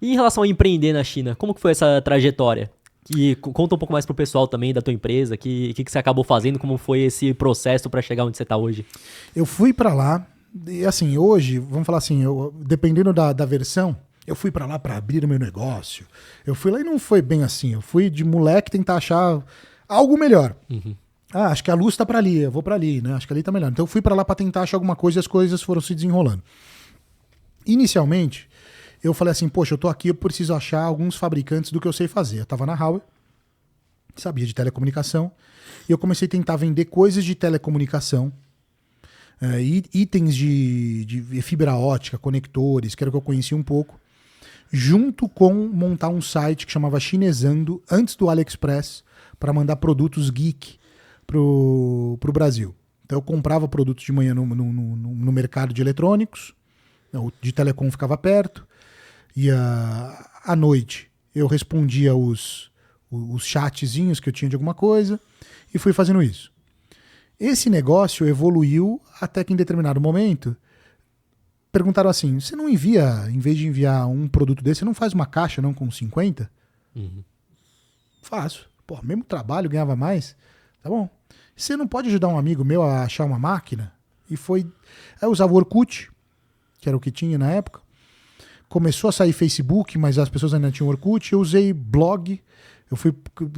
E em relação a empreender na China, como que foi essa trajetória? E conta um pouco mais pro pessoal também da tua empresa, que você acabou fazendo, como foi esse processo para chegar onde você tá hoje? Eu fui para lá, e assim, hoje, vamos falar assim, dependendo da versão, eu fui para lá para abrir o meu negócio. Eu fui lá e não foi bem assim. Eu fui de moleque tentar achar algo melhor. Uhum. Acho que a luz tá para ali, eu vou para ali, né? Acho que ali tá melhor. Então eu fui para lá para tentar achar alguma coisa e as coisas foram se desenrolando. Inicialmente, eu falei assim, poxa, eu tô aqui, eu preciso achar alguns fabricantes do que eu sei fazer. Eu tava na Huawei, sabia de telecomunicação, e eu comecei a tentar vender coisas de telecomunicação, itens de fibra ótica, conectores, que era o que eu conhecia um pouco, junto com montar um site que chamava Chinesando, antes do AliExpress, para mandar produtos geek pro Brasil. Então eu comprava produtos de manhã no mercado de eletrônicos, o de telecom ficava perto, e à noite eu respondia os chatzinhos que eu tinha de alguma coisa e fui fazendo isso. Esse negócio evoluiu até que em determinado momento perguntaram assim, você não envia, em vez de enviar um produto desse, você não faz uma caixa não com 50? Uhum. Faço. Pô, mesmo trabalho, ganhava mais. Tá bom. Você não pode ajudar um amigo meu a achar uma máquina? E foi... Aí eu usava o Orkut, que era o que tinha na época. Começou a sair Facebook, mas as pessoas ainda tinham Orkut. Eu usei blog.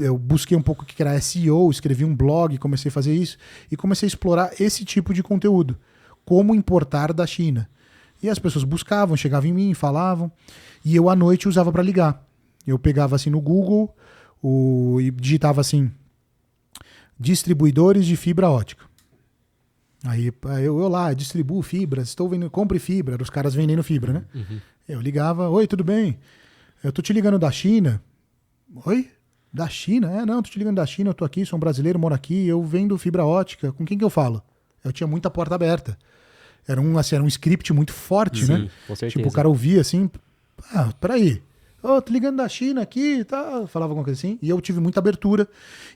Eu busquei um pouco o que era SEO, escrevi um blog, comecei a fazer isso. E comecei a explorar esse tipo de conteúdo. Como importar da China. E as pessoas buscavam, chegavam em mim, falavam. E eu à noite usava para ligar. Eu pegava assim no Google e digitava assim, distribuidores de fibra ótica. Aí eu lá, distribuo fibras, estou vendendo, compre fibra, os caras vendendo fibra, né? Uhum. Eu ligava, oi, tudo bem? Eu tô te ligando da China. Oi? Da China? Não, tô te ligando da China, eu tô aqui, sou um brasileiro, moro aqui, eu vendo fibra ótica. Com quem que eu falo? Eu tinha muita porta aberta. Era um script muito forte, Sim, né? com certeza. Tipo, o cara ouvia assim, peraí, tô ligando da China aqui, tá? Falava alguma coisa assim. E eu tive muita abertura.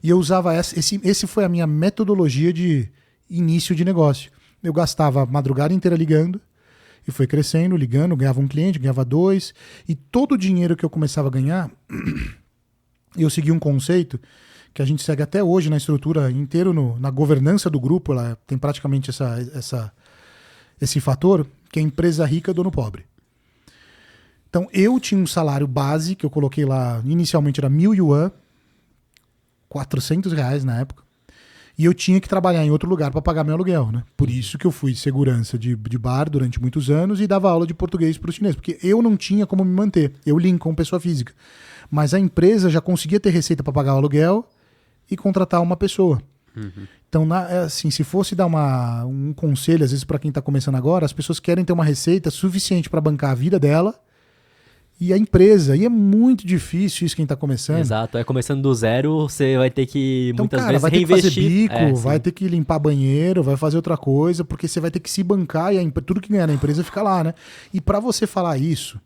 E eu usava esse foi a minha metodologia de início de negócio. Eu gastava a madrugada inteira ligando, e foi crescendo, ligando, ganhava um cliente, ganhava dois, e todo o dinheiro que eu começava a ganhar, eu segui um conceito que a gente segue até hoje na estrutura inteira, na governança do grupo, ela tem praticamente esse fator, que é empresa rica, dono pobre. Então eu tinha um salário base, que eu coloquei lá, inicialmente era 1.000 yuan, R$400 na época, e eu tinha que trabalhar em outro lugar para pagar meu aluguel, né? Por isso que eu fui segurança de bar durante muitos anos e dava aula de português para os chineses, porque eu não tinha como me manter, eu Lincoln, pessoa física. Mas a empresa já conseguia ter receita para pagar o aluguel e contratar uma pessoa. Uhum. Então, assim, se fosse dar um conselho, às vezes para quem está começando agora, as pessoas querem ter uma receita suficiente para bancar a vida dela e a empresa. E é muito difícil isso quem está começando. Exato, começando do zero, você vai ter que Então, muitas cara, vezes vai ter que reinvestir. fazer bico, vai sim. ter que limpar banheiro, vai fazer outra coisa, porque você vai ter que se bancar e tudo que ganhar na empresa fica lá, né? E para você falar isso,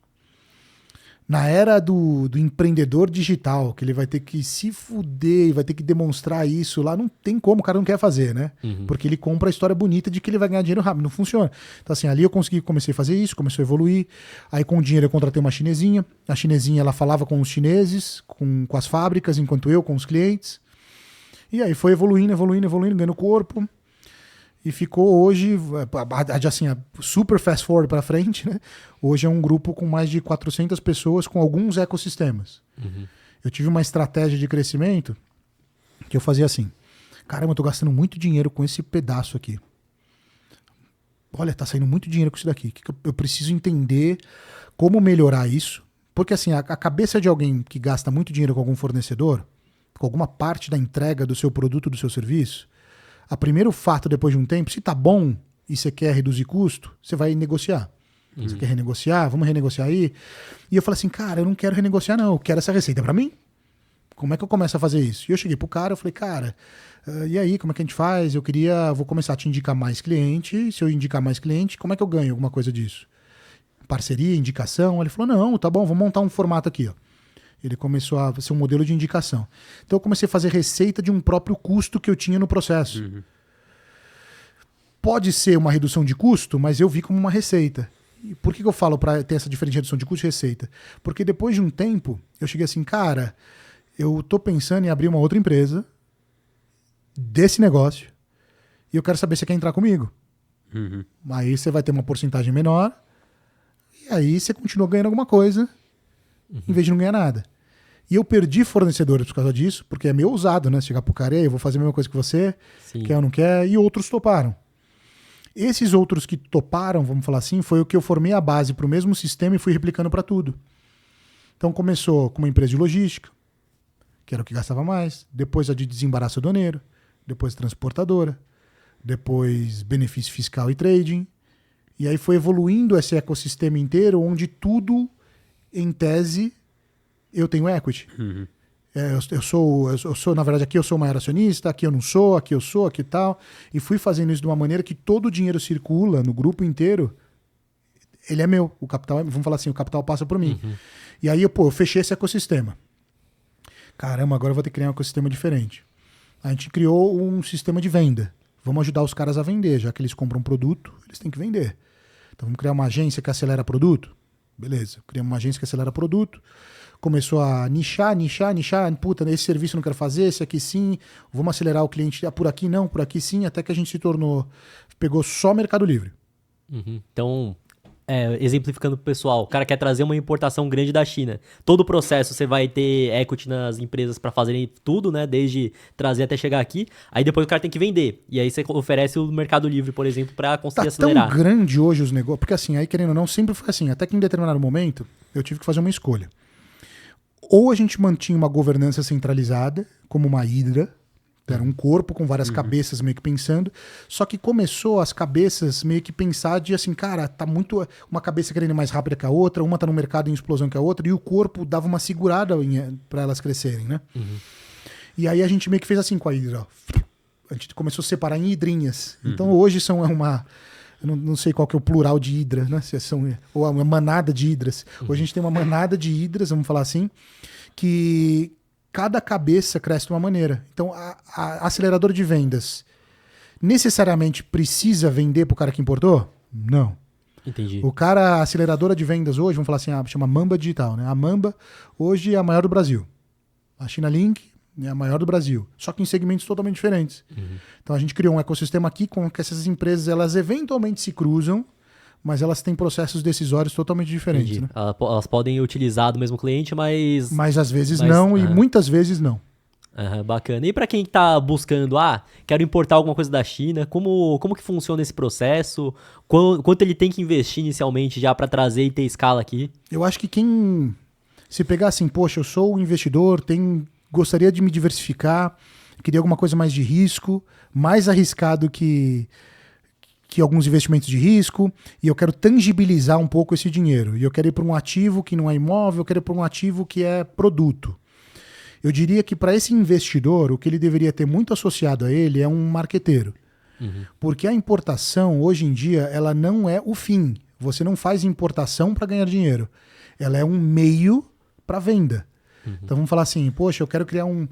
na era do empreendedor digital, que ele vai ter que se fuder e vai ter que demonstrar isso lá, não tem como, o cara não quer fazer, né? Uhum. Porque ele compra a história bonita de que ele vai ganhar dinheiro rápido, não funciona. Então assim, ali eu comecei a fazer isso, começou a evoluir, aí com o dinheiro eu contratei uma chinesinha, a chinesinha ela falava com os chineses, com as fábricas, enquanto eu com os clientes, e aí foi evoluindo, ganhando corpo, e ficou hoje, assim, super fast forward para frente, né? Hoje é um grupo com mais de 400 pessoas com alguns ecossistemas. Uhum. Eu tive uma estratégia de crescimento que eu fazia assim, caramba, eu tô gastando muito dinheiro com esse pedaço aqui. Olha, tá saindo muito dinheiro com isso daqui. Eu preciso entender como melhorar isso, porque assim, a cabeça de alguém que gasta muito dinheiro com algum fornecedor, com alguma parte da entrega do seu produto, do seu serviço, a primeiro fato, depois de um tempo, se tá bom e você quer reduzir custo, você vai negociar. Uhum. Você quer renegociar? Vamos renegociar aí? E eu falei assim, cara, eu não quero renegociar não, eu quero essa receita pra mim. Como é que eu começo a fazer isso? E eu cheguei pro cara, eu falei, cara, e aí, como é que a gente faz? Vou começar a te indicar mais cliente, se eu indicar mais cliente, como é que eu ganho alguma coisa disso? Parceria, indicação? Ele falou, não, tá bom, vamos montar um formato aqui, ó. Ele começou a ser um modelo de indicação. Então eu comecei a fazer receita de um próprio custo que eu tinha no processo. Uhum. Pode ser uma redução de custo, mas eu vi como uma receita. E por que eu falo para ter essa diferente redução de custo e receita? Porque depois de um tempo, eu cheguei assim, cara, eu tô pensando em abrir uma outra empresa desse negócio e eu quero saber se você quer entrar comigo. Uhum. Aí você vai ter uma porcentagem menor e aí você continua ganhando alguma coisa em vez de não ganhar nada. E eu perdi fornecedores por causa disso, porque é meio ousado, né? Chegar pro cara, eu vou fazer a mesma coisa que você, Sim. quer ou não quer, e outros toparam. Esses outros que toparam, vamos falar assim, foi o que eu formei a base para o mesmo sistema e fui replicando para tudo. Então começou com uma empresa de logística, que era o que gastava mais, depois a de desembaraço aduaneiro, depois transportadora, depois benefício fiscal e trading, e aí foi evoluindo esse ecossistema inteiro, onde tudo, em tese, eu tenho equity. Uhum. Eu sou, na verdade, aqui eu sou o maior acionista, aqui eu não sou, aqui eu sou, aqui tal. E fui fazendo isso de uma maneira que todo o dinheiro circula no grupo inteiro, ele é meu. O capital, vamos falar assim, o capital passa por mim. Uhum. E aí eu fechei esse ecossistema. Caramba, agora eu vou ter que criar um ecossistema diferente. A gente criou um sistema de venda. Vamos ajudar os caras a vender, já que eles compram um produto, eles têm que vender. Então vamos criar uma agência que acelera produto? Beleza, criamos uma agência que acelera produto. Começou a nichar. Puta, esse serviço eu não quero fazer, esse aqui sim. Vamos acelerar o cliente. Por aqui não, por aqui sim. Até que a gente se tornou... Pegou só Mercado Livre. Uhum. Então, exemplificando pro pessoal, o cara quer trazer uma importação grande da China. Todo o processo você vai ter equity nas empresas para fazerem tudo, né? Desde trazer até chegar aqui. Aí depois o cara tem que vender. E aí você oferece o Mercado Livre, por exemplo, para conseguir acelerar. Tá tão grande hoje os negócios... Porque assim, aí querendo ou não, sempre foi assim. Até que em determinado momento, eu tive que fazer uma escolha. Ou a gente mantinha uma governança centralizada, como uma hidra, era um corpo com várias cabeças meio que pensando, só que começou as cabeças meio que pensar de assim, cara, tá muito... Uma cabeça querendo ir mais rápida que a outra, uma tá no mercado em explosão que a outra, e o corpo dava uma segurada para elas crescerem, né? Uhum. E aí a gente meio que fez assim com a hidra, ó. A gente começou a separar em hidrinhas. Então hoje são uma... Eu não sei qual que é o plural de hidra, né? Se são, ou uma manada de hidras. Hoje a gente tem uma manada de hidras, vamos falar assim, que cada cabeça cresce de uma maneira. Então, a aceleradora de vendas necessariamente precisa vender para o cara que importou? Não. Entendi. O cara, a aceleradora de vendas hoje, vamos falar assim, chama Mamba Digital, né? A Mamba hoje é a maior do Brasil. A China Link é a maior do Brasil, só que em segmentos totalmente diferentes. Uhum. Então a gente criou um ecossistema aqui com que essas empresas, elas eventualmente se cruzam, mas elas têm processos decisórios totalmente diferentes. Né? Elas podem utilizar do mesmo cliente, mas às vezes não, e muitas vezes não. Bacana. E para quem está buscando, quero importar alguma coisa da China, como que funciona esse processo? Quanto ele tem que investir inicialmente já para trazer e ter escala aqui? Eu acho que quem se pegar assim, poxa, eu sou um investidor, gostaria de me diversificar, queria alguma coisa mais de risco, mais arriscado que alguns investimentos de risco, e eu quero tangibilizar um pouco esse dinheiro. E eu quero ir para um ativo que não é imóvel, eu quero ir para um ativo que é produto. Eu diria que para esse investidor, o que ele deveria ter muito associado a ele é um marqueteiro. Uhum. Porque a importação, hoje em dia, ela não é o fim. Você não faz importação para ganhar dinheiro. Ela é um meio para venda. Uhum. Então vamos falar assim, poxa, eu quero criar um...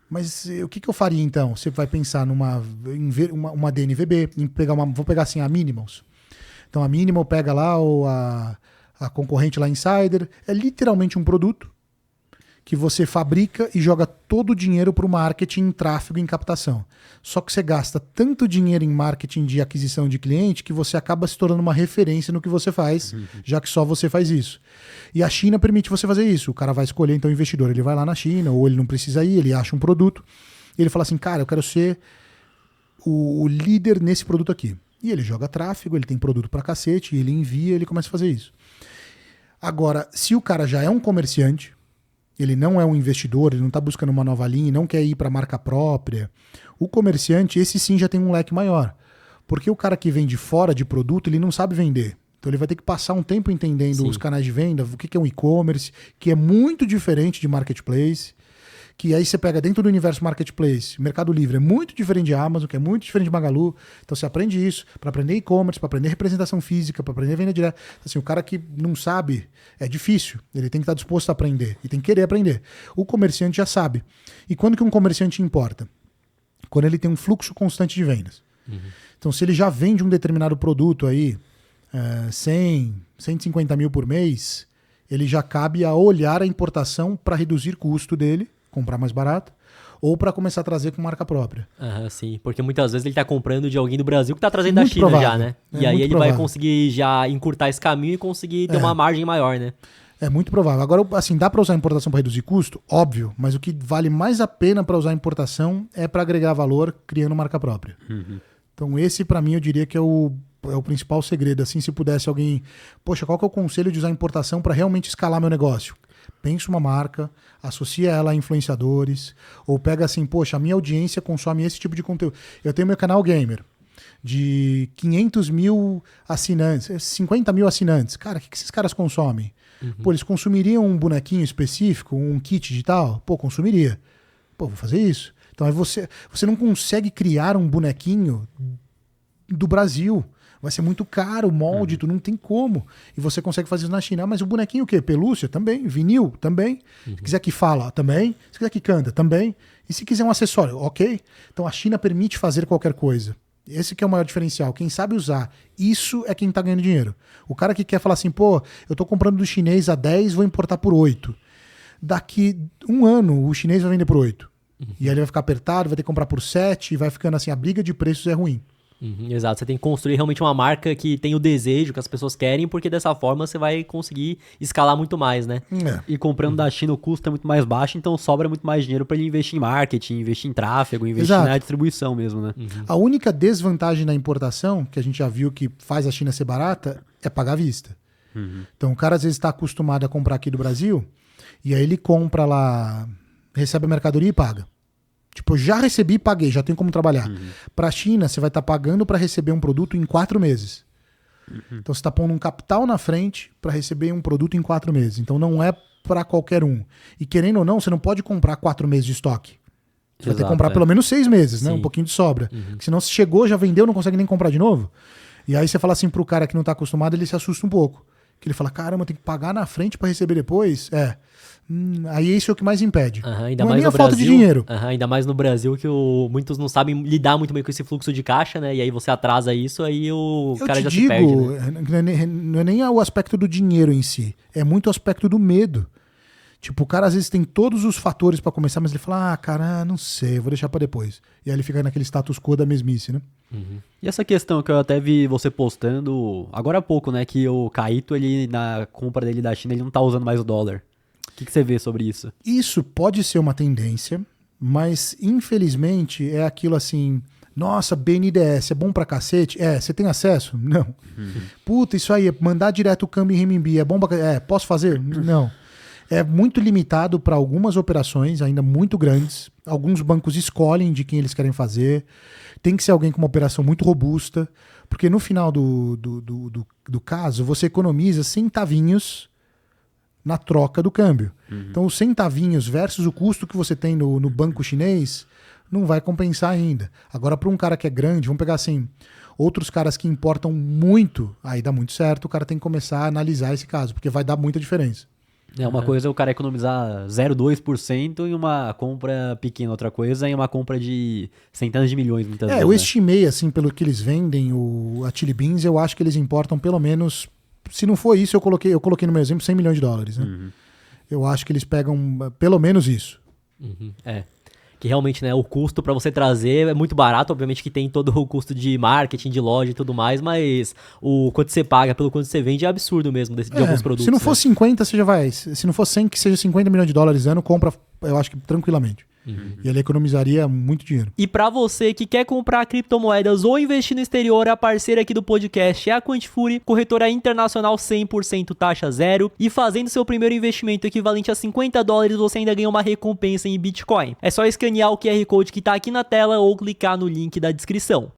Mas o que eu faria então? Você vai pensar uma DNVB, vou pegar assim a Minimals. Então a Minimal pega lá a concorrente lá, Insider, é literalmente um produto que você fabrica e joga todo o dinheiro para o marketing, tráfego e captação. Só que você gasta tanto dinheiro em marketing de aquisição de cliente que você acaba se tornando uma referência no que você faz, já que só você faz isso. E a China permite você fazer isso. O cara vai escolher, então, o investidor. Ele vai lá na China, ou ele não precisa ir, ele acha um produto, e ele fala assim, cara, eu quero ser o líder nesse produto aqui. E ele joga tráfego, ele tem produto pra cacete, e ele envia, ele começa a fazer isso. Agora, se o cara já é um comerciante, ele não é um investidor, ele não está buscando uma nova linha, não quer ir para marca própria. O comerciante, esse sim já tem um leque maior. Porque o cara que vende fora de produto, ele não sabe vender. Então ele vai ter que passar um tempo entendendo os canais de venda, o que é um e-commerce, que é muito diferente de marketplace, que aí você pega dentro do universo marketplace, Mercado Livre é muito diferente de Amazon, que é muito diferente de Magalu. Então você aprende isso para aprender e-commerce, para aprender representação física, para aprender venda direta. Assim, o cara que não sabe, é difícil. Ele tem que estar disposto a aprender e tem que querer aprender. O comerciante já sabe. E quando que um comerciante importa? Quando ele tem um fluxo constante de vendas. Uhum. Então se ele já vende um determinado produto aí, 100, 150 mil por mês, ele já cabe a olhar a importação para reduzir custo dele, comprar mais barato, ou para começar a trazer com marca própria. Sim, porque muitas vezes ele tá comprando de alguém do Brasil que tá trazendo da Muito China provável. já, né? É E aí muito ele provável. vai conseguir já encurtar esse caminho e conseguir ter uma margem maior, né? É muito provável. Agora, assim, dá para usar a importação para reduzir custo? Óbvio, mas o que vale mais a pena para usar a importação é para agregar valor criando marca própria. Então esse, para mim, eu diria que é o principal segredo. Assim, se pudesse alguém... Poxa, qual que é o conselho de usar a importação para realmente escalar meu negócio? Pensa uma marca, associa ela a influenciadores, ou pega assim, poxa, a minha audiência consome esse tipo de conteúdo. Eu tenho meu canal gamer, de 500 mil assinantes, 50 mil assinantes. Cara, o que esses caras consomem? Pô, eles consumiriam um bonequinho específico, um kit digital? Pô, consumiria. Pô, vou fazer isso. Então aí você não consegue criar um bonequinho do Brasil. Vai ser muito caro, molde, tu não tem como. E você consegue fazer isso na China. Ah, mas o bonequinho o quê? Pelúcia? Também. Vinil? Também. Se quiser que fala? Também. Se quiser que canta? Também. E se quiser um acessório? Ok. Então a China permite fazer qualquer coisa. Esse que é o maior diferencial. Quem sabe usar isso é quem tá ganhando dinheiro. O cara que quer falar assim, pô, eu tô comprando do chinês a 10, vou importar por 8. Daqui um ano, o chinês vai vender por 8. E aí ele vai ficar apertado, vai ter que comprar por 7, e vai ficando assim, a briga de preços é ruim. Exato, você tem que construir realmente uma marca que tem o desejo que as pessoas querem, porque dessa forma você vai conseguir escalar muito mais, né? E comprando da China o custo é muito mais baixo, então sobra muito mais dinheiro para ele investir em marketing, investir em tráfego, investir Exato. na distribuição mesmo, né? A única desvantagem da importação, que a gente já viu que faz a China ser barata, é pagar à vista. Então o cara às vezes está acostumado a comprar aqui do Brasil, e aí ele compra lá, recebe a mercadoria e paga. Tipo, eu já recebi e paguei, já tenho como trabalhar. Para a China, você vai estar pagando para receber um produto em 4 meses. Então você está pondo um capital na frente para receber um produto em 4 meses. Então não é para qualquer um. E querendo ou não, você não pode comprar 4 meses de estoque. Você vai ter que comprar pelo menos 6 meses, né? Sim. Um pouquinho de sobra. Porque senão se chegou, já vendeu, não consegue nem comprar de novo. E aí você fala assim pro cara que não está acostumado, ele se assusta um pouco. Que ele fala, caramba, tem que pagar na frente para receber depois. Aí isso é o que mais impede. Ainda não mais é nem a no falta de Brasil. dinheiro. Ainda mais no Brasil que muitos não sabem lidar muito bem com esse fluxo de caixa, né? E aí você atrasa isso, aí o Eu cara te já digo, se perde, né? não é nem o aspecto do dinheiro em si, é muito o aspecto do medo. Tipo, o cara às vezes tem todos os fatores pra começar, mas ele fala, cara, não sei, vou deixar pra depois. E aí ele fica naquele status quo da mesmice, né? E essa questão que eu até vi você postando agora há pouco, né? Que o Caíto, ele, na compra dele da China, ele não tá usando mais o dólar. O que você vê sobre isso? Isso pode ser uma tendência, mas infelizmente é aquilo assim, nossa, BNDES é bom pra cacete? Você tem acesso? Não. Puta, isso aí, mandar direto o câmbio em renminbi, é bom pra... posso fazer? Não. É muito limitado para algumas operações, ainda muito grandes. Alguns bancos escolhem de quem eles querem fazer. Tem que ser alguém com uma operação muito robusta, porque no final do caso, você economiza centavinhos na troca do câmbio. Então, os centavinhos versus o custo que você tem no banco chinês não vai compensar ainda. Agora, para um cara que é grande, vamos pegar assim, outros caras que importam muito, aí dá muito certo, o cara tem que começar a analisar esse caso, porque vai dar muita diferença. Uma coisa é o cara economizar 0,2% em uma compra pequena, outra coisa é uma compra de centenas de milhões, muitas vezes. Eu né? estimei, assim, pelo que eles vendem, a Chili Beans, eu acho que eles importam pelo menos, se não for isso, eu coloquei no meu exemplo 100 milhões de dólares, né? Eu acho que eles pegam pelo menos isso. Que realmente, né, o custo pra você trazer é muito barato, obviamente que tem todo o custo de marketing, de loja e tudo mais, mas o quanto você paga pelo quanto você vende é absurdo mesmo de alguns produtos. Se não for né? 50, você já vai. Se não for 100, que seja 50 milhões de dólares ano, compra, eu acho que tranquilamente. E ele economizaria muito dinheiro. E pra você que quer comprar criptomoedas ou investir no exterior, a parceira aqui do podcast é a Quantifuri, corretora internacional 100% taxa zero. E fazendo seu primeiro investimento equivalente a $50, você ainda ganha uma recompensa em Bitcoin. É só escanear o QR Code que tá aqui na tela ou clicar no link da descrição.